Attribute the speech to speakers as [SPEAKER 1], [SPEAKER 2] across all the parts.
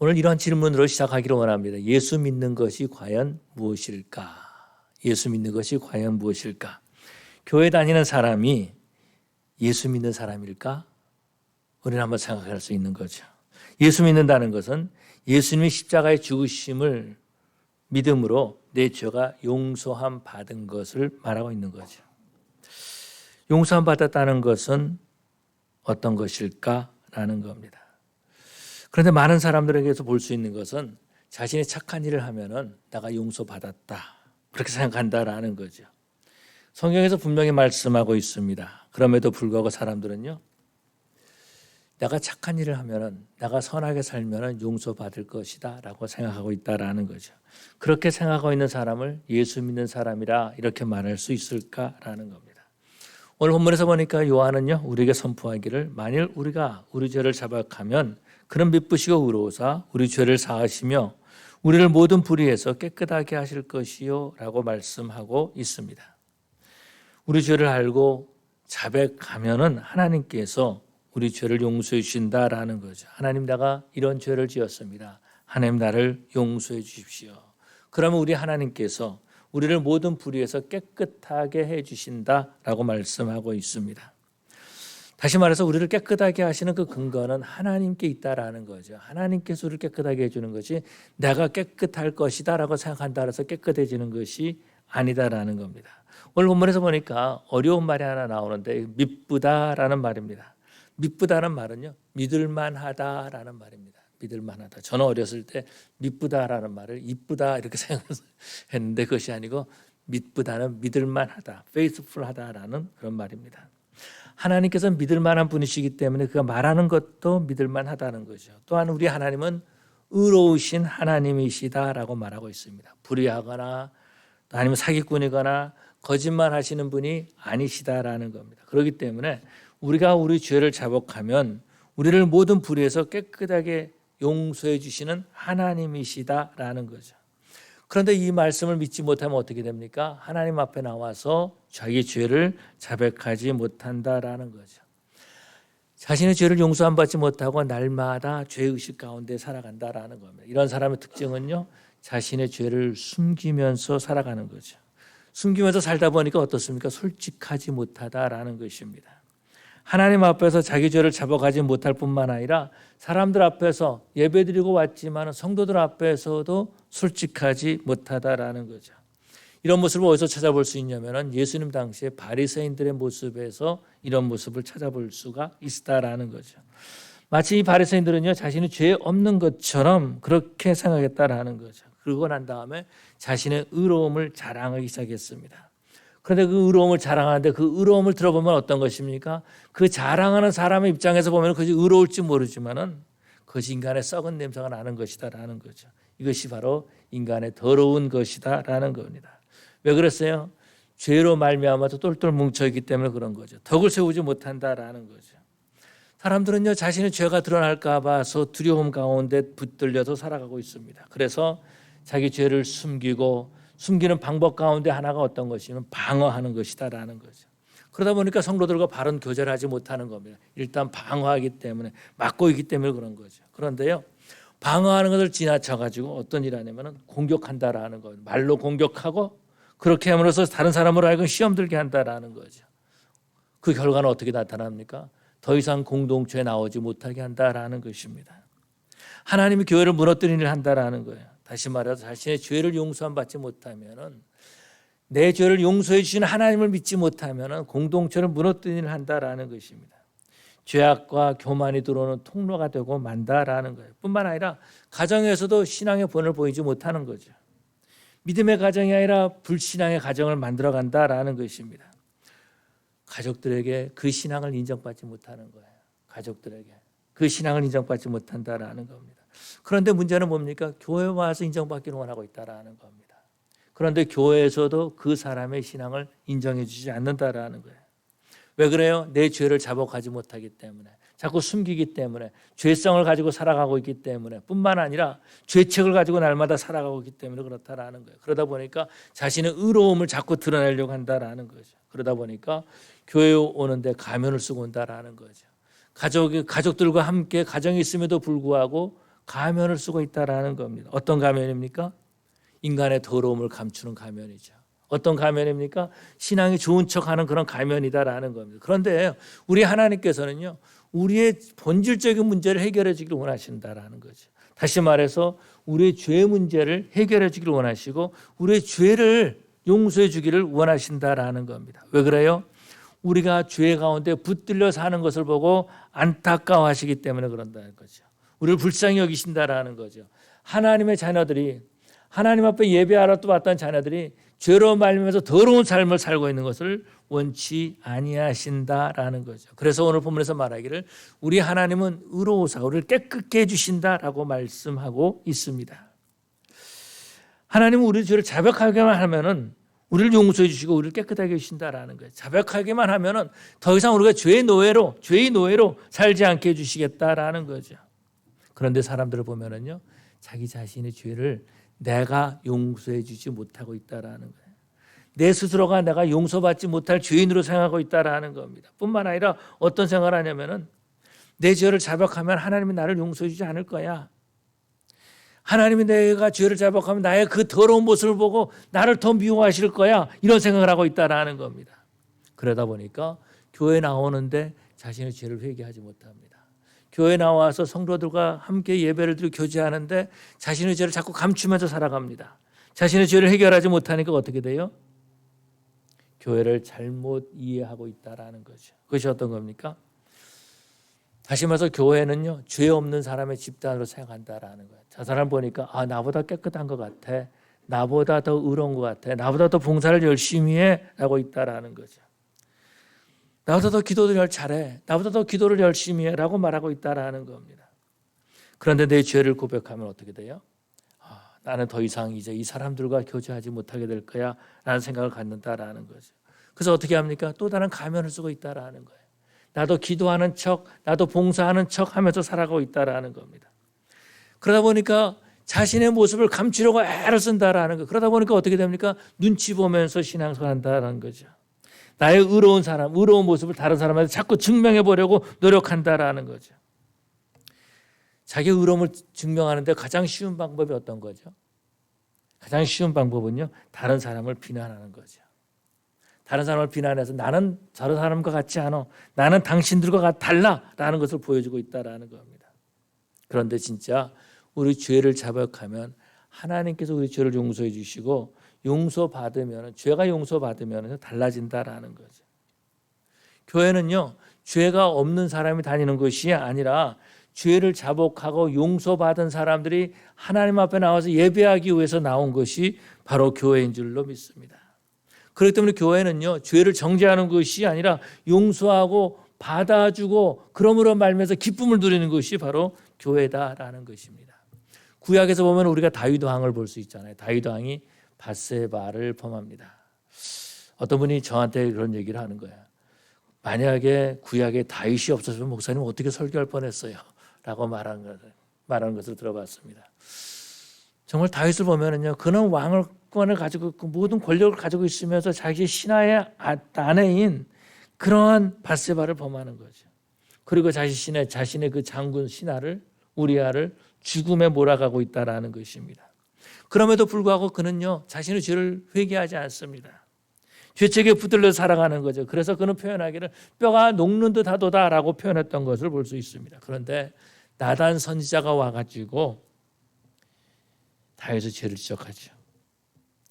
[SPEAKER 1] 오늘 이러한 질문으로 시작하기를 원합니다. 예수 믿는 것이 과연 무엇일까? 예수 믿는 것이 과연 무엇일까? 교회 다니는 사람이 예수 믿는 사람일까? 우리는 한번 생각할 수 있는 거죠. 예수 믿는다는 것은 예수님이 십자가의 죽으심을 믿음으로 내 죄가 용서함 받은 것을 말하고 있는 거죠. 용서함 받았다는 것은 어떤 것일까라는 겁니다. 그런데 많은 사람들에게서 볼 수 있는 것은 자신이 착한 일을 하면은 내가 용서받았다 그렇게 생각한다라는 거죠. 성경에서 분명히 말씀하고 있습니다. 그럼에도 불구하고 사람들은요, 내가 착한 일을 하면은 내가 선하게 살면은 용서받을 것이다라고 생각하고 있다라는 거죠. 그렇게 생각하고 있는 사람을 예수 믿는 사람이라 이렇게 말할 수 있을까라는 겁니다. 오늘 본문에서 보니까 요한은요, 우리에게 선포하기를 만일 우리가 우리 죄를 자백하면 그는 미쁘시고 의로우사 우리 죄를 사하시며 우리를 모든 불의에서 깨끗하게 하실 것이요 라고 말씀하고 있습니다. 우리 죄를 알고 자백하면은 하나님께서 우리 죄를 용서해 주신다라는 거죠. 하나님, 내가 이런 죄를 지었습니다. 하나님, 나를 용서해 주십시오. 그러면 우리 하나님께서 우리를 모든 불의에서 깨끗하게 해 주신다라고 말씀하고 있습니다. 다시 말해서 우리를 깨끗하게 하시는 그 근거는 하나님께 있다라는 거죠. 하나님께서 우리를 깨끗하게 해주는 것이 내가 깨끗할 것이다라고 생각한다 해서 깨끗해지는 것이 아니다라는 겁니다. 오늘 본문에서 보니까 어려운 말이 하나 나오는데 믿부다라는 말입니다. 믿부다는 말은요, 믿을만하다라는 말입니다. 믿을만하다. 저는 어렸을 때 믿부다라는 말을 이쁘다 이렇게 생각했는데 그것이 아니고 믿부다는 믿을만하다, faithful하다라는 그런 말입니다. 하나님께서는 믿을만한 분이시기 때문에 그가 말하는 것도 믿을만하다는 거죠. 또한 우리 하나님은 의로우신 하나님이시다라고 말하고 있습니다. 불의하거나 아니면 사기꾼이거나 거짓말하시는 분이 아니시다라는 겁니다. 그렇기 때문에 우리가 우리 죄를 자복하면 우리를 모든 불의에서 깨끗하게 용서해 주시는 하나님이시다라는 거죠. 그런데 이 말씀을 믿지 못하면 어떻게 됩니까? 하나님 앞에 나와서 자기 죄를 자백하지 못한다라는 거죠. 자신의 죄를 용서 안 받지 못하고 날마다 죄의식 가운데 살아간다라는 겁니다. 이런 사람의 특징은요, 자신의 죄를 숨기면서 살아가는 거죠. 숨기면서 살다 보니까 어떻습니까? 솔직하지 못하다라는 것입니다. 하나님 앞에서 자기 죄를 자복하지 못할 뿐만 아니라 사람들 앞에서 예배드리고 왔지만 성도들 앞에서도 솔직하지 못하다라는 거죠. 이런 모습을 어디서 찾아볼 수 있냐면 예수님 당시에 바리새인들의 모습에서 이런 모습을 찾아볼 수가 있다라는 거죠. 마치 이 바리새인들은요, 자신이 죄 없는 것처럼 그렇게 생각했다라는 거죠. 그러고 난 다음에 자신의 의로움을 자랑하기 시작했습니다. 그런데 그 의로움을 자랑하는데 그 의로움을 들어보면 어떤 것입니까? 그 자랑하는 사람의 입장에서 보면 그것이 의로울지 모르지만은 그것이 인간의 썩은 냄새가 나는 것이다라는 거죠. 이것이 바로 인간의 더러운 것이다라는 겁니다. 왜 그랬어요? 죄로 말미암아서 똘똘 뭉쳐있기 때문에 그런 거죠. 덕을 세우지 못한다라는 거죠. 사람들은요, 자신의 죄가 드러날까 봐서 두려움 가운데 붙들려서 살아가고 있습니다. 그래서 자기 죄를 숨기는 방법 가운데 하나가 어떤 것이냐면 방어하는 것이다라는 거죠. 그러다 보니까 성도들과 바른 교제를 하지 못하는 겁니다. 일단 방어하기 때문에, 막고 있기 때문에 그런 거죠. 그런데요, 방어하는 것을 지나쳐가지고 어떤 일 하냐면 공격한다라는 거예요. 말로 공격하고 그렇게 함으로써 다른 사람으로 하여금 시험 들게 한다라는 거죠. 그 결과는 어떻게 나타납니까? 더 이상 공동체에 나오지 못하게 한다라는 것입니다. 하나님이 교회를 무너뜨리는 일을 한다라는 거예요. 다시 말해서 자신의 죄를 용서함 받지 못하면은, 내 죄를 용서해 주시는 하나님을 믿지 못하면은 공동체를 무너뜨리는 일을 한다라는 것입니다. 죄악과 교만이 들어오는 통로가 되고 만다라는 거예요. 뿐만 아니라 가정에서도 신앙의 본을 보이지 못하는 거죠. 믿음의 가정이 아니라 불신앙의 가정을 만들어 간다라는 것입니다. 가족들에게 그 신앙을 인정받지 못하는 거예요. 가족들에게 그 신앙을 인정받지 못한다라는 겁니다. 그런데 문제는 뭡니까? 교회 와서 인정받기를 원하고 있다라는 겁니다. 그런데 교회에서도 그 사람의 신앙을 인정해 주지 않는다라는 거예요. 왜 그래요? 내 죄를 자복하지 못하기 때문에, 자꾸 숨기기 때문에, 죄성을 가지고 살아가고 있기 때문에, 뿐만 아니라 죄책을 가지고 날마다 살아가고 있기 때문에 그렇다라는 거예요. 그러다 보니까 자신의 의로움을 자꾸 드러내려고 한다라는 거죠. 그러다 보니까 교회에 오는데 가면을 쓰고 온다라는 거죠. 가족들과 함께 가정이 있음에도 불구하고 가면을 쓰고 있다라는 겁니다. 어떤 가면입니까? 인간의 더러움을 감추는 가면이죠. 어떤 가면입니까? 신앙이 좋은 척하는 그런 가면이다라는 겁니다. 그런데 우리 하나님께서는요, 우리의 본질적인 문제를 해결해 주기를 원하신다라는 거죠. 다시 말해서 우리의 죄 문제를 해결해 주기를 원하시고 우리의 죄를 용서해 주기를 원하신다라는 겁니다. 왜 그래요? 우리가 죄 가운데 붙들려 사는 것을 보고 안타까워하시기 때문에 그런다는 거죠. 우리를 불쌍히 여기신다라는 거죠. 하나님의 자녀들이 하나님 앞에 예배하러 또 왔던 자녀들이 죄로 말미암아서 더러운 삶을 살고 있는 것을 원치 아니하신다라는 거죠. 그래서 오늘 본문에서 말하기를 우리 하나님은 의로우사 우리를 깨끗게 해주신다라고 말씀하고 있습니다. 하나님은 우리 죄를 자백하게만 하면은 우리를 용서해 주시고 우리를 깨끗하게 해주신다라는 거예요. 자백하기만 하면은 더 이상 우리가 죄의 노예로 살지 않게 해주시겠다라는 거죠. 그런데 사람들을 보면은요, 자기 자신의 죄를 내가 용서해 주지 못하고 있다라는 거예요. 내 스스로가 내가 용서받지 못할 죄인으로 생각하고 있다라는 겁니다. 뿐만 아니라 어떤 생각을 하냐면은 내 죄를 자백하면 하나님이 나를 용서해 주지 않을 거야. 하나님이 내가 죄를 자백하면 나의 그 더러운 모습을 보고 나를 더 미워하실 거야. 이런 생각을 하고 있다라는 겁니다. 그러다 보니까 교회 나오는데 자신의 죄를 회개하지 못합니다. 교회 나와서 성도들과 함께 예배를 드리고 교제하는데 자신의 죄를 자꾸 감추면서 살아갑니다. 자신의 죄를 해결하지 못하니까 어떻게 돼요? 교회를 잘못 이해하고 있다라는 거죠. 그것이 어떤 겁니까? 다시 말해서 교회는요, 죄 없는 사람의 집단으로 생각한다라는 거예요. 저 사람 보니까 나보다 깨끗한 것 같아. 나보다 더 의로운 것 같아. 나보다 더 봉사를 열심히 해. 라고 있다라는 거죠. 나보다 더 기도를 잘해. 나보다 더 기도를 열심히 해. 라고 말하고 있다라는 겁니다. 그런데 내 죄를 고백하면 어떻게 돼요? 나는 더 이상 이제 이 사람들과 교제하지 못하게 될 거야. 라는 생각을 갖는다라는 거죠. 그래서 어떻게 합니까? 또 다른 가면을 쓰고 있다라는 거예요. 나도 기도하는 척, 나도 봉사하는 척 하면서 살아가고 있다라는 겁니다. 그러다 보니까 자신의 모습을 감추려고 애를 쓴다라는 거. 그러다 보니까 어떻게 됩니까? 눈치 보면서 신앙생활 한다라는 거죠. 나의 의로운 사람, 의로운 모습을 다른 사람한테 자꾸 증명해 보려고 노력한다라는 거죠. 자기 의로움을 증명하는데 가장 쉬운 방법이 어떤 거죠? 가장 쉬운 방법은요, 다른 사람을 비난하는 거죠. 다른 사람을 비난해서 나는 저런 사람과 같지 않아. 나는 당신들과 달라라는 것을 보여주고 있다라는 겁니다. 그런데 진짜 우리 죄를 자백하면 하나님께서 우리 죄를 용서해 주시고 용서받으면 죄가 용서받으면 달라진다라는 거죠. 교회는요, 죄가 없는 사람이 다니는 것이 아니라 죄를 자복하고 용서받은 사람들이 하나님 앞에 나와서 예배하기 위해서 나온 것이 바로 교회인 줄로 믿습니다. 그렇기 때문에 교회는요, 죄를 정죄하는 것이 아니라 용서하고 받아주고 그러므로 말미암아서 기쁨을 누리는 것이 바로 교회다라는 것입니다. 구약에서 보면 우리가 다윗 왕을 볼 수 있잖아요. 다윗 왕이 밧세바를 범합니다. 어떤 분이 저한테 그런 얘기를 하는 거예요. 만약에 구약에 다윗이 없었으면 목사님 어떻게 설교할 뻔했어요? 라고 말하는 것을 들어봤습니다. 정말 다윗을 보면은요, 그는 왕권을 가지고 있고 모든 권력을 가지고 있으면서 자기 신하의 아내인 그러한 밧세바를 범하는 거죠. 그리고 자신의 그 장군 신하를 우리아를 죽음에 몰아가고 있다라는 것입니다. 그럼에도 불구하고 그는요, 자신의 죄를 회개하지 않습니다. 죄책에 붙들려 살아가는 거죠. 그래서 그는 표현하기를 뼈가 녹는 듯 하도다라고 표현했던 것을 볼 수 있습니다. 그런데 나단 선지자가 와가지고 다윗의 죄를 지적하죠.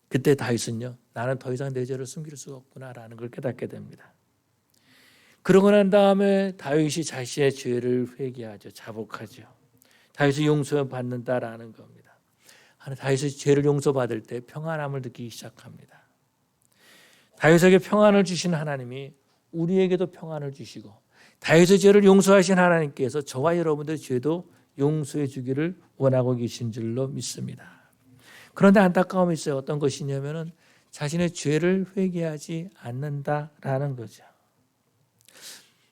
[SPEAKER 1] 그때 다윗은요, 나는 더 이상 내 죄를 숨길 수가 없구나라는 걸 깨닫게 됩니다. 그러고 난 다음에 다윗이 자신의 죄를 회개하죠. 자복하죠. 다윗이 용서받는다라는 겁니다. 다윗이 죄를 용서받을 때 평안함을 느끼기 시작합니다. 다윗에게 평안을 주신 하나님이 우리에게도 평안을 주시고 다윗의 죄를 용서하신 하나님께서 저와 여러분들의 죄도 용서해 주기를 원하고 계신 줄로 믿습니다. 그런데 안타까움이 있어요. 어떤 것이냐면은 자신의 죄를 회개하지 않는다라는 거죠.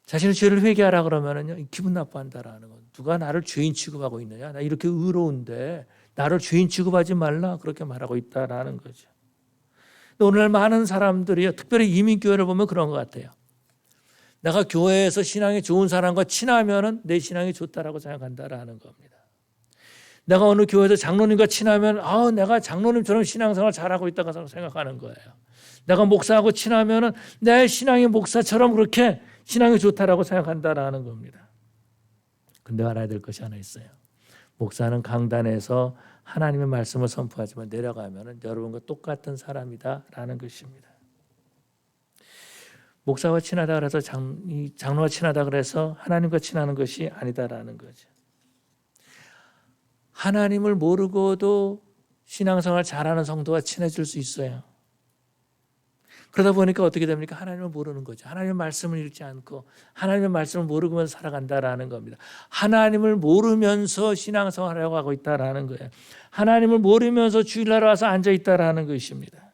[SPEAKER 1] 자신의 죄를 회개하라 그러면은요, 기분 나빠한다라는 거. 누가 나를 죄인 취급하고 있느냐? 나 이렇게 의로운데 나를 죄인 취급하지 말라 그렇게 말하고 있다라는 거죠. 오늘날 많은 사람들이요, 특별히 이민교회를 보면 그런 것 같아요. 내가 교회에서 신앙이 좋은 사람과 친하면은 내 신앙이 좋다라고 생각한다라는 겁니다. 내가 어느 교회에서 장로님과 친하면 내가 장로님처럼 신앙생활 잘하고 있다고 생각하는 거예요. 내가 목사하고 친하면 내 신앙이 목사처럼 그렇게 신앙이 좋다라고 생각한다라는 겁니다. 근데 알아야 될 것이 하나 있어요. 목사는 강단에서 하나님의 말씀을 선포하지만 내려가면 여러분과 똑같은 사람이다라는 것입니다. 목사와 친하다 그래서 장로와 친하다 그래서 하나님과 친하는 것이 아니다라는 거죠. 하나님을 모르고도 신앙생활 잘하는 성도와 친해질 수 있어요. 그러다 보니까 어떻게 됩니까? 하나님을 모르는 거죠. 하나님의 말씀을 읽지 않고 하나님의 말씀을 모르면서 살아간다라는 겁니다. 하나님을 모르면서 신앙생활을 하고 있다라는 거예요. 하나님을 모르면서 주일날 와서 앉아 있다라는 것입니다.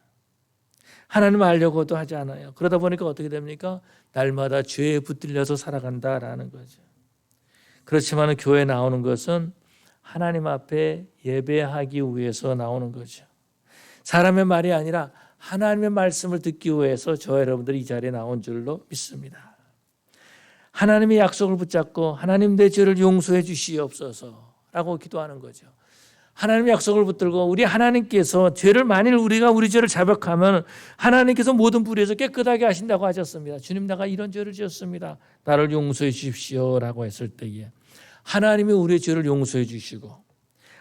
[SPEAKER 1] 하나님을 알려고도 하지 않아요. 그러다 보니까 어떻게 됩니까? 날마다 죄에 붙들려서 살아간다라는 거죠. 그렇지만 교회에 나오는 것은 하나님 앞에 예배하기 위해서 나오는 거죠. 사람의 말이 아니라 하나님의 말씀을 듣기 위해서 저 여러분들이 이 자리에 나온 줄로 믿습니다. 하나님의 약속을 붙잡고 하나님 내 죄를 용서해 주시옵소서라고 기도하는 거죠. 하나님의 약속을 붙들고 우리 하나님께서 죄를 만일 우리가 우리 죄를 자백하면 하나님께서 모든 불의에서 깨끗하게 하신다고 하셨습니다. 주님 내가 이런 죄를 지었습니다. 나를 용서해 주십시오라고 했을 때에 하나님이 우리의 죄를 용서해 주시고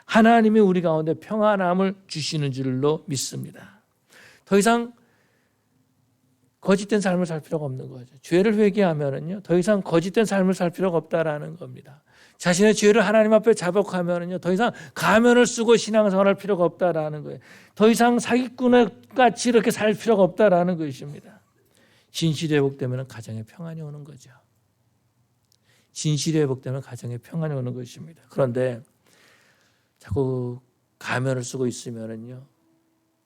[SPEAKER 1] 하나님이 우리 가운데 평안함을 주시는 줄로 믿습니다. 더 이상 거짓된 삶을 살 필요가 없는 거죠. 죄를 회개하면은요, 더 이상 거짓된 삶을 살 필요가 없다라는 겁니다. 자신의 죄를 하나님 앞에 자복하면은요, 더 이상 가면을 쓰고 신앙생활할 필요가 없다라는 거예요. 더 이상 사기꾼 같이 이렇게 살 필요가 없다라는 것입니다. 진실이 회복되면 가정에 평안이 오는 거죠. 진실이 회복되면 가정에 평안이 오는 것입니다. 그런데 자꾸 가면을 쓰고 있으면은요,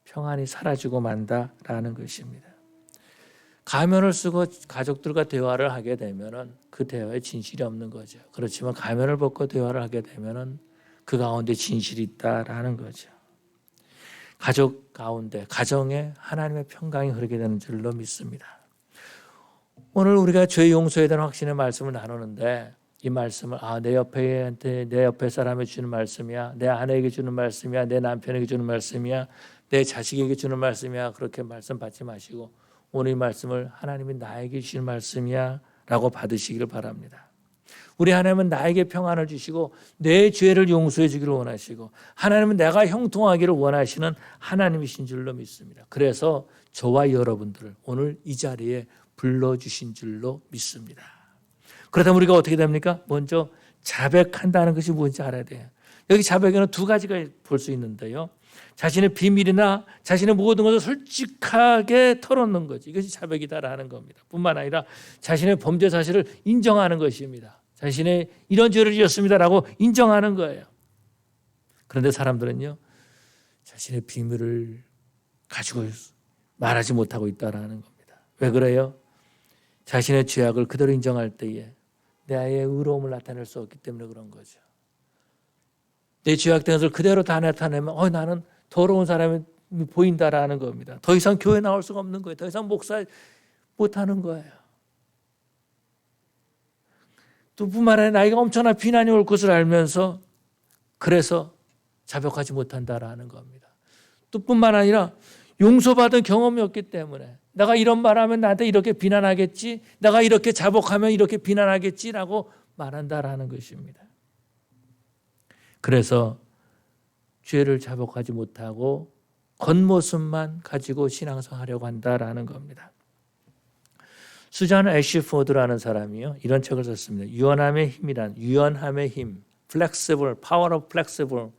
[SPEAKER 1] 평안이 사라지고 만다라는 것입니다. 가면을 쓰고 가족들과 대화를 하게 되면은 그 대화에 진실이 없는 거죠. 그렇지만 가면을 벗고 대화를 하게 되면은 그 가운데 진실이 있다라는 거죠. 가족 가운데 가정에 하나님의 평강이 흐르게 되는 줄로 믿습니다. 오늘 우리가 죄 용서에 대한 확신의 말씀을 나누는데 이 말씀을 내 옆에 사람에 주는 말씀이야, 내 아내에게 주는 말씀이야, 내 남편에게 주는 말씀이야, 내 자식에게 주는 말씀이야, 그렇게 말씀 받지 마시고 오늘 이 말씀을 하나님이 나에게 주신 말씀이야 라고 받으시기를 바랍니다. 우리 하나님은 나에게 평안을 주시고 내 죄를 용서해 주기를 원하시고 하나님은 내가 형통하기를 원하시는 하나님이신 줄로 믿습니다. 그래서 저와 여러분들을 오늘 이 자리에 불러주신 줄로 믿습니다. 그렇다면 우리가 어떻게 됩니까? 먼저 자백한다는 것이 뭔지 알아야 돼요. 여기 자백에는 두 가지가 볼 수 있는데요. 자신의 비밀이나 자신의 모든 것을 솔직하게 털어놓는 거지. 이것이 자백이다라는 겁니다. 뿐만 아니라 자신의 범죄 사실을 인정하는 것입니다. 자신의 이런 죄를 지었습니다라고 인정하는 거예요. 그런데 사람들은요, 자신의 비밀을 가지고 말하지 못하고 있다라는 겁니다. 왜 그래요? 자신의 죄악을 그대로 인정할 때에 나의 의로움을 나타낼 수 없기 때문에 그런 거죠. 내 죄악된 것을 그대로 다 나타내면 나는 더러운 사람이 보인다라는 겁니다. 더 이상 교회 나올 수가 없는 거예요. 더 이상 목사 못하는 거예요. 또 뿐만 아니라 나이가 엄청난 비난이 올 것을 알면서 그래서 자백하지 못한다라는 겁니다. 또 뿐만 아니라 용서받은 경험이 없기 때문에 내가 이런 말하면 나한테 이렇게 비난하겠지, 내가 이렇게 자복하면 이렇게 비난하겠지라고 말한다라는 것입니다. 그래서 죄를 자복하지 못하고 겉모습만 가지고 신앙생활하려고 한다라는 겁니다. 수잔 애쉬포드라는 사람이요, 이런 책을 썼습니다. 유연함의 힘, flexible, power of flexible,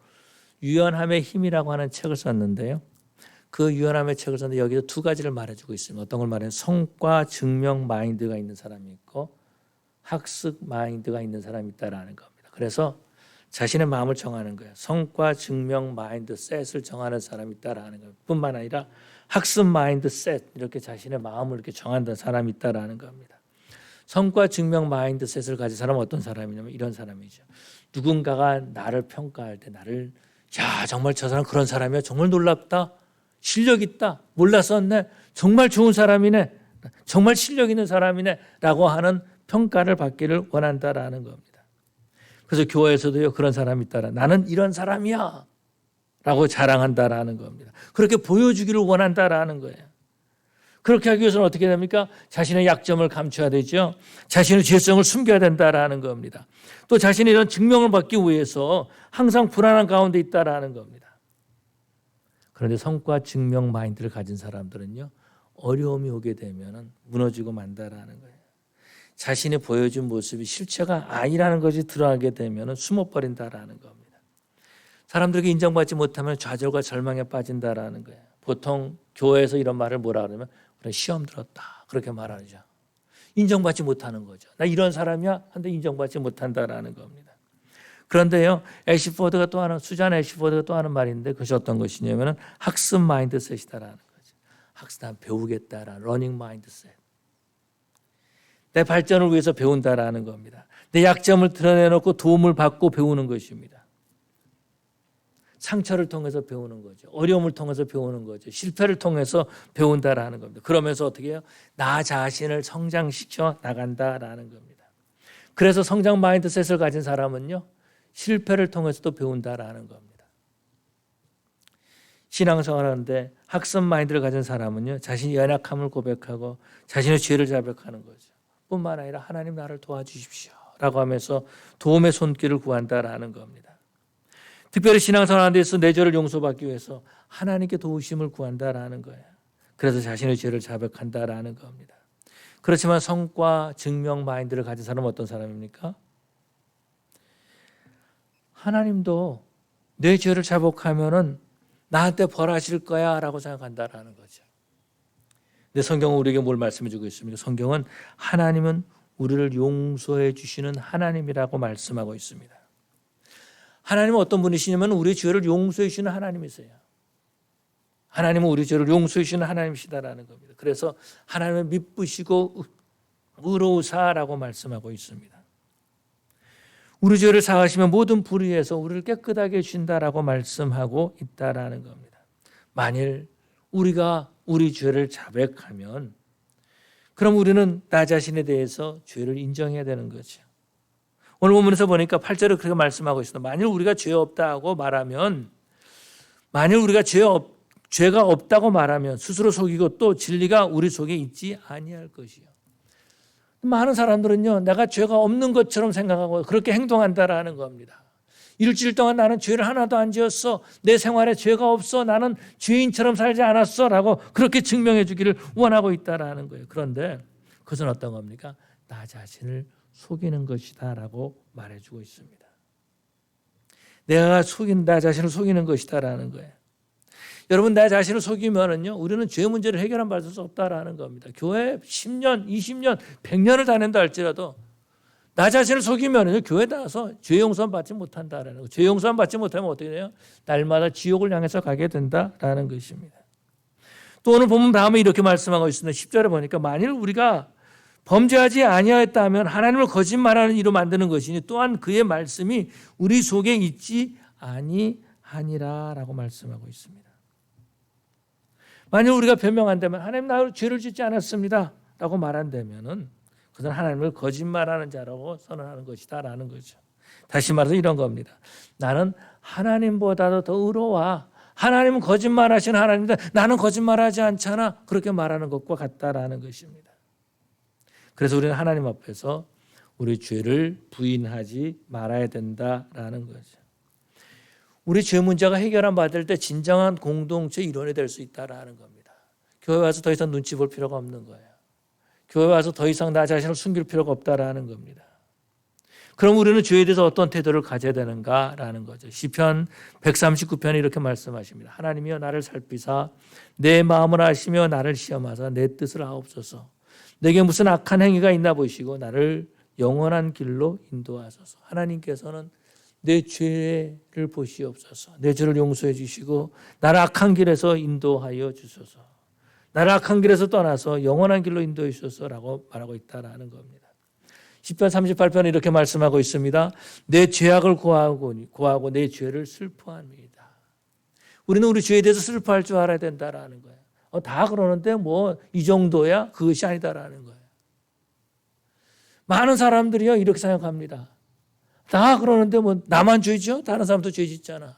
[SPEAKER 1] 유연함의 힘이라고 하는 책을 썼는데요. 그 유연함의 책을 썼는데 여기서 두 가지를 말해주고 있습니다. 어떤 걸 말해요? 성과 증명 마인드가 있는 사람이 있고 학습 마인드가 있는 사람이 있다라는 겁니다. 그래서 자신의 마음을 정하는 거예요. 성과 증명 마인드셋을 정하는 사람이 있다라는 거예요. 뿐만 아니라 학습 마인드셋, 이렇게 자신의 마음을 이렇게 정한다는 사람이 있다라는 겁니다. 성과 증명 마인드셋을 가진 사람은 어떤 사람이냐면 이런 사람이죠. 누군가가 나를 평가할 때 나를 정말 저 사람 그런 사람이야, 정말 놀랍다, 실력 있다, 몰랐었네, 정말 좋은 사람이네, 정말 실력 있는 사람이네 라고 하는 평가를 받기를 원한다라는 겁니다. 그래서 교회에서도요, 그런 사람이 있다라. 나는 이런 사람이야 라고 자랑한다라는 겁니다. 그렇게 보여주기를 원한다라는 거예요. 그렇게 하기 위해서는 어떻게 됩니까? 자신의 약점을 감춰야 되죠. 자신의 죄성을 숨겨야 된다라는 겁니다. 또 자신의 이런 증명을 받기 위해서 항상 불안한 가운데 있다라는 겁니다. 그런데 성과 증명 마인드를 가진 사람들은요, 어려움이 오게 되면 무너지고 만다라는 거예요. 자신이 보여준 모습이 실체가 아니라는 것이 드러나게 되면 숨어버린다라는 겁니다. 사람들에게 인정받지 못하면 좌절과 절망에 빠진다라는 거예요. 보통 교회에서 이런 말을 뭐라 그러면 그래, 시험 들었다 그렇게 말하죠. 인정받지 못하는 거죠. 나 이런 사람이야 한데 인정받지 못한다라는 겁니다. 그런데요, 애시포드가 또 하는, 수잔 애시포드가 또 하는 말인데 그것이 어떤 것이냐면 학습 마인드셋이다라는 거죠. 학습, 난 배우겠다라는 러닝 마인드셋. 내 발전을 위해서 배운다라는 겁니다. 내 약점을 드러내놓고 도움을 받고 배우는 것입니다. 상처를 통해서 배우는 거죠. 어려움을 통해서 배우는 거죠. 실패를 통해서 배운다라는 겁니다. 그러면서 어떻게 해요? 나 자신을 성장시켜 나간다라는 겁니다. 그래서 성장 마인드셋을 가진 사람은요, 실패를 통해서도 배운다라는 겁니다. 신앙생활하는데 학습 마인드를 가진 사람은요, 자신의 연약함을 고백하고 자신의 죄를 자백하는 거죠. 뿐만 아니라 하나님 나를 도와주십시오 라고 하면서 도움의 손길을 구한다라는 겁니다. 특별히 신앙생활하는 데서 내 죄를 용서받기 위해서 하나님께 도우심을 구한다라는 거예요. 그래서 자신의 죄를 자백한다라는 겁니다. 그렇지만 성과 증명 마인드를 가진 사람은 어떤 사람입니까? 하나님도 내 죄를 자복하면은 나한테 벌하실 거야 라고 생각한다라는 거죠. 근데 성경은 우리에게 뭘 말씀해 주고 있습니까? 성경은 하나님은 우리를 용서해 주시는 하나님이라고 말씀하고 있습니다. 하나님은 어떤 분이시냐면 우리의 죄를 용서해 주시는 하나님이세요. 하나님은 우리 죄를 용서해 주시는 하나님이시다라는 겁니다. 그래서 하나님은 미쁘시고 의로우사라고 말씀하고 있습니다. 우리 죄를 사하시면 모든 불의에서 우리를 깨끗하게 해주신다라고 말씀하고 있다라는 겁니다. 만일 우리가 우리 죄를 자백하면 그럼 우리는 나 자신에 대해서 죄를 인정해야 되는 거죠. 오늘 본문에서 보니까 8절에 그렇게 말씀하고 있습니다. 만일 우리가 죄 없다 하고 말하면, 만일 우리가 죄가 없다고 말하면 스스로 속이고 또 진리가 우리 속에 있지 아니할 것이요. 많은 사람들은요, 내가 죄가 없는 것처럼 생각하고 그렇게 행동한다라는 겁니다. 일주일 동안 나는 죄를 하나도 안 지었어. 내 생활에 죄가 없어. 나는 죄인처럼 살지 않았어. 라고 그렇게 증명해 주기를 원하고 있다라는 거예요. 그런데 그것은 어떤 겁니까? 나 자신을 속이는 것이다 라고 말해주고 있습니다. 내가 나 자신을 속이는 것이다 라는 거예요. 여러분, 나 자신을 속이면은요, 우리는 죄 문제를 해결한 받을 수 없다라는 겁니다. 교회 10년, 20년, 100년을 다닌다 할지라도 나 자신을 속이면은요, 교회 나와서 죄 용서만 받지 못한다라는 거예요. 죄 용서만 받지 못하면 어떻게 돼요? 날마다 지옥을 향해서 가게 된다라는 것입니다. 또 오늘 본문 다음에 이렇게 말씀하고 있습니다. 10절에 보니까 만일 우리가 범죄하지 아니하였다면 하나님을 거짓말하는 이로 만드는 것이니 또한 그의 말씀이 우리 속에 있지 아니하니라라고 말씀하고 있습니다. 만일 우리가 변명한다면 하나님 나로 죄를 짓지 않았습니다 라고 말한다면은 그것은 하나님을 거짓말하는 자라고 선언하는 것이다라는 거죠. 다시 말해서 이런 겁니다. 나는 하나님보다도 더 의로워. 하나님은 거짓말하시는 하나님인데 나는 거짓말하지 않잖아. 그렇게 말하는 것과 같다라는 것입니다. 그래서 우리는 하나님 앞에서 우리 죄를 부인하지 말아야 된다라는 거죠. 우리 죄 문제가 해결안 받을 때 진정한 공동체 일원이 될 수 있다라는 겁니다. 교회 와서 더 이상 눈치 볼 필요가 없는 거예요. 교회 와서 더 이상 나 자신을 숨길 필요가 없다라는 겁니다. 그럼 우리는 죄에 대해서 어떤 태도를 가져야 되는가라는 거죠. 시편 139편에 이렇게 말씀하십니다. 하나님이여 나를 살피사 내 마음을 아시며 나를 시험하사 내 뜻을 아옵소서. 내게 무슨 악한 행위가 있나 보시고 나를 영원한 길로 인도하소서. 하나님께서는 내 죄를 보시옵소서. 내 죄를 용서해 주시고 나를 악한 길에서 인도하여 주소서. 나를 악한 길에서 떠나서 영원한 길로 인도해 주소서라고 말하고 있다라는 겁니다. 시편 38편에 이렇게 말씀하고 있습니다. 내 죄악을 고하고 내 죄를 슬퍼합니다. 우리는 우리 죄에 대해서 슬퍼할 줄 알아야 된다라는 거예요. 다 그러는데 뭐 이 정도야? 그것이 아니다라는 거예요. 많은 사람들이요 이렇게 생각합니다. 다 그러는데 뭐 나만 죄지어? 다른 사람도 죄 짓잖아.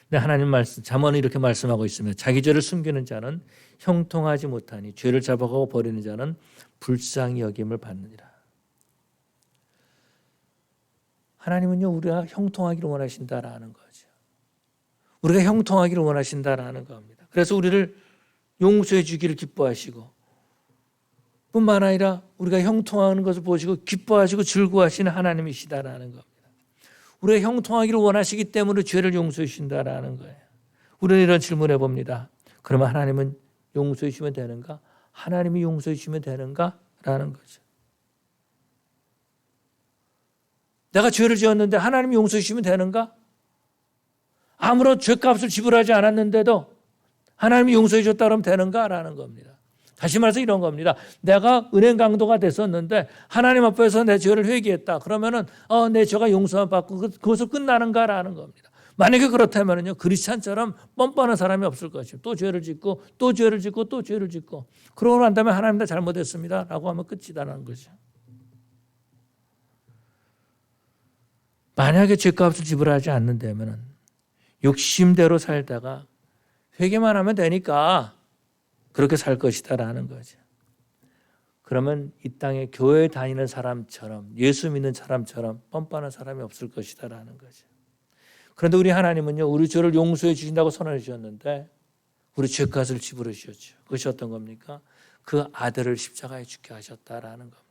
[SPEAKER 1] 근데 하나님 말씀, 잠언은 이렇게 말씀하고 있습니다. 자기 죄를 숨기는 자는 형통하지 못하니 죄를 잡아가고 버리는 자는 불쌍히 여김을 받느니라. 하나님은요, 우리가 형통하기를 원하신다라는 거죠. 우리가 형통하기를 원하신다라는 겁니다. 그래서 우리를 용서해 주기를 기뻐하시고 뿐만 아니라 우리가 형통하는 것을 보시고 기뻐하시고 즐거워하시는 하나님이시다라는 겁니다. 우리가 형통하기를 원하시기 때문에 죄를 용서해 주신다라는 거예요. 우리는 이런 질문해 봅니다. 그러면 하나님은 용서해 주시면 되는가? 하나님이 용서해 주시면 되는가? 라는 거죠. 내가 죄를 지었는데 하나님이 용서해 주시면 되는가? 아무런 죄값을 지불하지 않았는데도 하나님이 용서해 줬다 그러면 되는가? 라는 겁니다. 다시 말해서 이런 겁니다. 내가 은행 강도가 됐었는데 하나님 앞에서 내 죄를 회개했다. 그러면은 내 죄가 용서만 받고 그것을 끝나는가라는 겁니다. 만약에 그렇다면요, 그리스찬처럼 뻔뻔한 사람이 없을 것이고 또 죄를 짓고 또 죄를 짓고 또 죄를 짓고 그러고 난 다음에 하나님 다 잘못했습니다라고 하면 끝이다라는 거죠. 만약에 죄값을 지불하지 않는다면은 욕심대로 살다가 회개만 하면 되니까 그렇게 살 것이다라는 거죠. 그러면 이 땅에 교회 다니는 사람처럼 예수 믿는 사람처럼 뻔뻔한 사람이 없을 것이다라는 거죠. 그런데 우리 하나님은요, 우리 죄를 용서해 주신다고 선언해 주셨는데 우리 죄값을 지불해 주셨죠. 그것이 어떤 겁니까? 그 아들을 십자가에 죽게 하셨다라는 겁니다.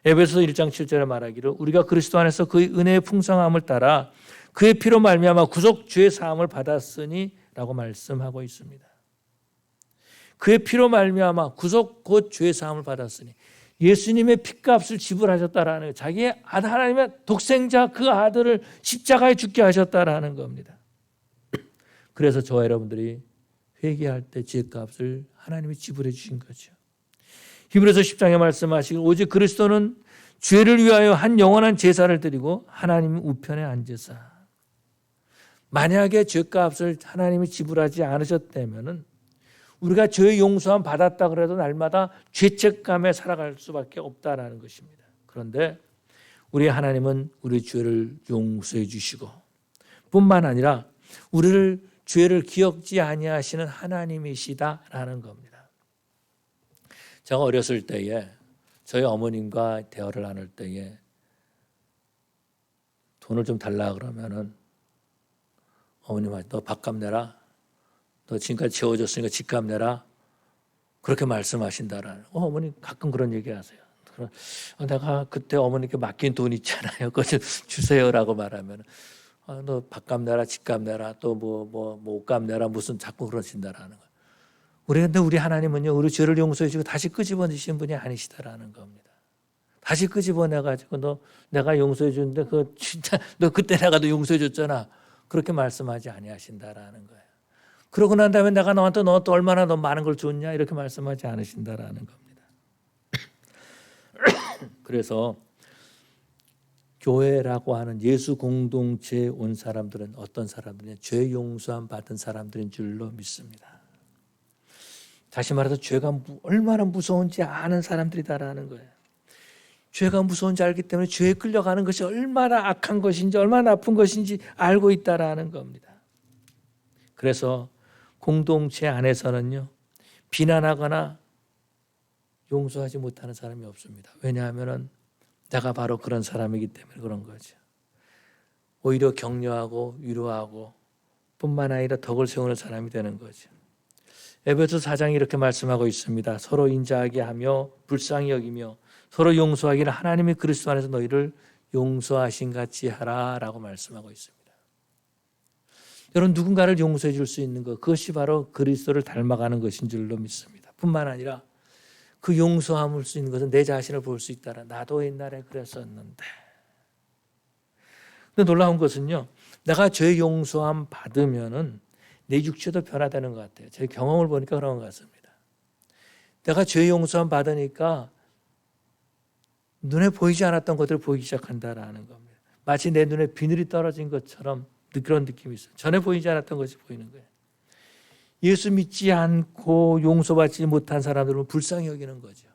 [SPEAKER 1] 에베소서 1장 7절에 말하기를 우리가 그리스도 안에서 그의 은혜의 풍성함을 따라 그의 피로 말미암아 구속 죄 사함을 받았으니 라고 말씀하고 있습니다. 그의 피로 말미암아 구속 곧 죄 사함을 받았으니 예수님의 피값을 지불하셨다라는 거예요. 자기의 아들, 하나님의 독생자 그 아들을 십자가에 죽게 하셨다라는 겁니다. 그래서 저와 여러분들이 회개할 때 죄값을 하나님이 지불해 주신 거죠. 히브리서 10장에 말씀하시길 오직 그리스도는 죄를 위하여 한 영원한 제사를 드리고 하나님 우편에 앉으사. 만약에 죄값을 하나님이 지불하지 않으셨다면은 우리가 죄의 용서함 받았다 그래도 날마다 죄책감에 살아갈 수밖에 없다라는 것입니다. 그런데 우리 하나님은 우리 죄를 용서해 주시고 뿐만 아니라 우리를 죄를 기억지 아니하시는 하나님이시다라는 겁니다. 제가 어렸을 때에 저희 어머님과 대화를 나눌 때에 돈을 좀 달라 그러면은 어머님한테 너 밥값 내라. 너 지금까지 재워줬으니까 집값 내라. 그렇게 말씀하신다라는. 어머니 가끔 그런 얘기 하세요. 내가 그때 어머니께 맡긴 돈 있잖아요. 그거 좀 주세요라고 말하면 너 밥값 내라, 집값 내라, 또 뭐 옷값 내라 무슨 자꾸 그러신다라는 거예요. 근데 우리 하나님은요, 우리 죄를 용서해 주고 다시 끄집어내시는 분이 아니시다라는 겁니다. 다시 끄집어내가지고 너 내가 용서해 주는데 그 진짜 너 그때 내가 너 용서해 줬잖아. 그렇게 말씀하지 아니하신다라는 거예요. 그러고 난 다음에 내가 너한테 너 또 얼마나 더 많은 걸 줬냐 이렇게 말씀하지 않으신다라는 겁니다. 그래서 교회라고 하는 예수 공동체에 온 사람들은 어떤 사람들이냐? 죄 용서함 받은 사람들인 줄로 믿습니다. 다시 말해서 죄가 얼마나 무서운지 아는 사람들이다라는 거예요. 죄가 무서운지 알기 때문에 죄에 끌려가는 것이 얼마나 악한 것인지 얼마나 나쁜 것인지 알고 있다라는 겁니다. 그래서 공동체 안에서는요, 비난하거나 용서하지 못하는 사람이 없습니다. 왜냐하면 내가 바로 그런 사람이기 때문에 그런 거죠. 오히려 격려하고 위로하고 뿐만 아니라 덕을 세우는 사람이 되는 거죠. 에베소 4장이 이렇게 말씀하고 있습니다. 서로 인자하게 하며 불쌍히 여기며 서로 용서하기를 하나님이 그리스도 안에서 너희를 용서하신 같이 하라라고 말씀하고 있습니다. 여러분, 누군가를 용서해 줄 수 있는 것, 그것이 바로 그리스도를 닮아가는 것인 줄로 믿습니다. 뿐만 아니라 그 용서함을 수 있는 것은 내 자신을 볼 수 있다라. 나도 옛날에 그랬었는데. 근데 놀라운 것은요, 내가 죄 용서함 받으면은 내 육체도 변화되는 것 같아요. 제 경험을 보니까 그런 것 같습니다. 내가 죄 용서함 받으니까 눈에 보이지 않았던 것들을 보이기 시작한다라는 겁니다. 마치 내 눈에 비늘이 떨어진 것처럼 그런 느낌이 있어요. 전에 보이지 않았던 것이 보이는 거예요. 예수 믿지 않고 용서받지 못한 사람들은 불쌍히 여기는 거죠.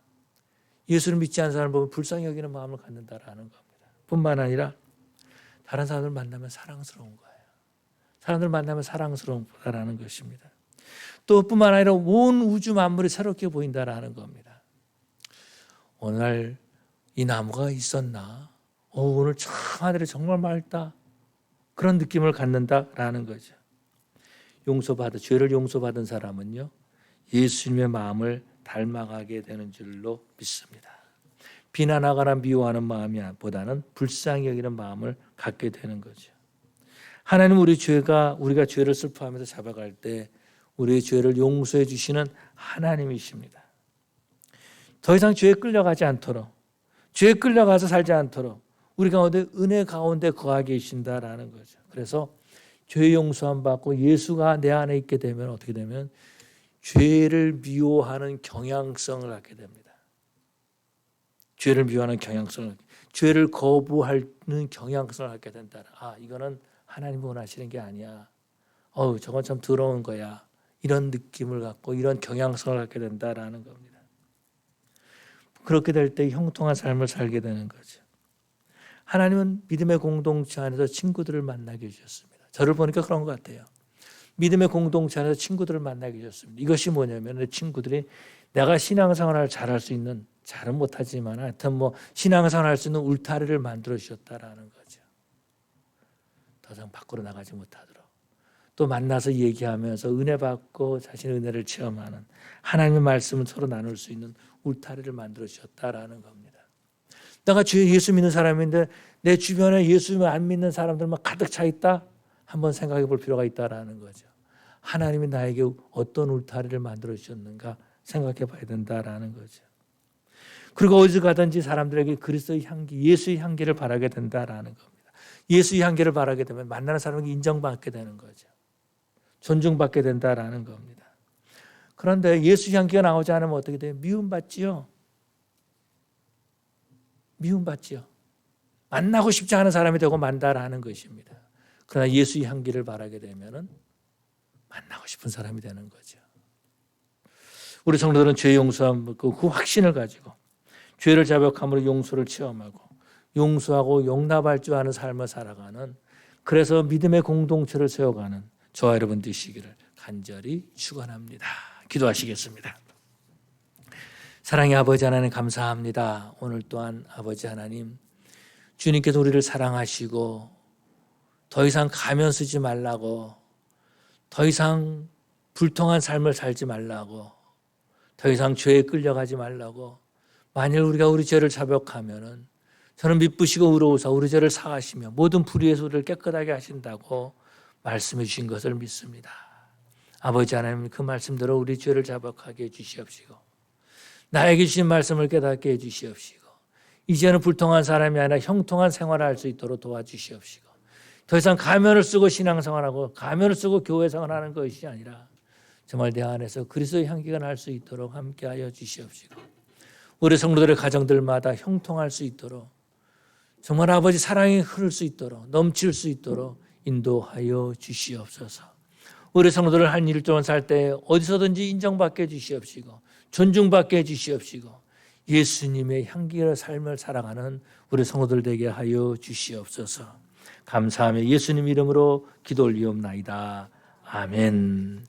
[SPEAKER 1] 예수를 믿지 않는 사람을 보면 불쌍히 여기는 마음을 갖는다라는 겁니다. 뿐만 아니라 다른 사람들 만나면 사랑스러운 거예요. 사람들 만나면 사랑스러운다라는 것입니다. 또 뿐만 아니라 온 우주 만물이 새롭게 보인다라는 겁니다. 오늘 이 나무가 있었나? 오늘 참 하늘이 정말 맑다. 그런 느낌을 갖는다라는 거죠. 죄를 용서받은 사람은요, 예수님의 마음을 닮아가게 되는 줄로 믿습니다. 비난하거나 미워하는 마음이 보다는 불쌍히 여기는 마음을 갖게 되는 거죠. 하나님 우리가 죄를 슬퍼하면서 잡아갈 때 우리의 죄를 용서해 주시는 하나님이십니다. 더 이상 죄에 끌려가지 않도록, 죄에 끌려가서 살지 않도록 우리 가운데 은혜 가운데 거하 계신다라는 거죠. 그래서 죄 용서함 받고 예수가 내 안에 있게 되면 어떻게 되면 죄를 미워하는 경향성을 갖게 됩니다. 죄를 미워하는 경향성을, 죄를 거부하는 경향성을 갖게 된다. 이거는 하나님 원하시는 게 아니야. 저건 참 더러운 거야. 이런 느낌을 갖고 이런 경향성을 갖게 된다라는 겁니다. 그렇게 될 때 형통한 삶을 살게 되는 거죠. 하나님은 믿음의 공동체 안에서 친구들을 만나게 해주셨습니다. 저를 보니까 그런 것 같아요. 믿음의 공동체 안에서 친구들을 만나게 해주셨습니다. 이것이 뭐냐면 내 친구들이 내가 신앙생활을 잘할 수 있는, 잘은 못하지만 하여튼 신앙생활을 할 수 있는 울타리를 만들어 주셨다라는 거죠. 더 이상 밖으로 나가지 못하도록. 또 만나서 얘기하면서 은혜 받고 자신의 은혜를 체험하는, 하나님의 말씀을 서로 나눌 수 있는 울타리를 만들어 주셨다라는 겁니다. 내가 예수 믿는 사람인데 내 주변에 예수님을 안 믿는 사람들만 가득 차 있다? 한번 생각해 볼 필요가 있다라는 거죠. 하나님이 나에게 어떤 울타리를 만들어 주셨는가 생각해 봐야 된다라는 거죠. 그리고 어디서 가든지 사람들에게 그리스도의 향기, 예수의 향기를 바라게 된다라는 겁니다. 예수의 향기를 바라게 되면 만나는 사람에게 인정받게 되는 거죠. 존중받게 된다라는 겁니다. 그런데 예수 향기가 나오지 않으면 어떻게 돼요? 미움받지요. 미움받지요. 만나고 싶지 않은 사람이 되고 만다라는 것입니다. 그러나 예수의 향기를 바라게 되면은 만나고 싶은 사람이 되는 거죠. 우리 성도들은 죄 용서함 그 확신을 가지고 죄를 자백함으로 용서를 체험하고 용서하고 용납할 줄 아는 삶을 살아가는, 그래서 믿음의 공동체를 세워가는 저와 여러분 되시기를 간절히 축원합니다. 기도하시겠습니다. 사랑의 아버지 하나님 감사합니다. 오늘 또한 아버지 하나님, 주님께서 우리를 사랑하시고 더 이상 가면 쓰지 말라고, 더 이상 불통한 삶을 살지 말라고, 더 이상 죄에 끌려가지 말라고, 만일 우리가 우리 죄를 자백하면은 저는 미쁘시고 의로우사 우리 죄를 사하시며 모든 불의에서 우리를 깨끗하게 하신다고 말씀해 주신 것을 믿습니다. 아버지 하나님, 그 말씀대로 우리 죄를 자백하게 해주시옵시고 나에게 주신 말씀을 깨닫게 해주시옵시고 이제는 불통한 사람이 아니라 형통한 생활을 할 수 있도록 도와주시옵시고 더 이상 가면을 쓰고 신앙생활하고 가면을 쓰고 교회생활하는 것이 아니라 정말 내 안에서 그리스도의 향기가 날 수 있도록 함께하여 주시옵시고 우리 성도들의 가정들마다 형통할 수 있도록 정말 아버지 사랑이 흐를 수 있도록 넘칠 수 있도록 인도하여 주시옵소서. 우리 성도들 한 일 동안 살 때 어디서든지 인정받게 해주시옵시고 존중받게 해주시옵시고 예수님의 향기의 삶을 살아가는 우리 성도들 되게 하여 주시옵소서. 감사하며 예수님 이름으로 기도 올리옵나이다. 아멘.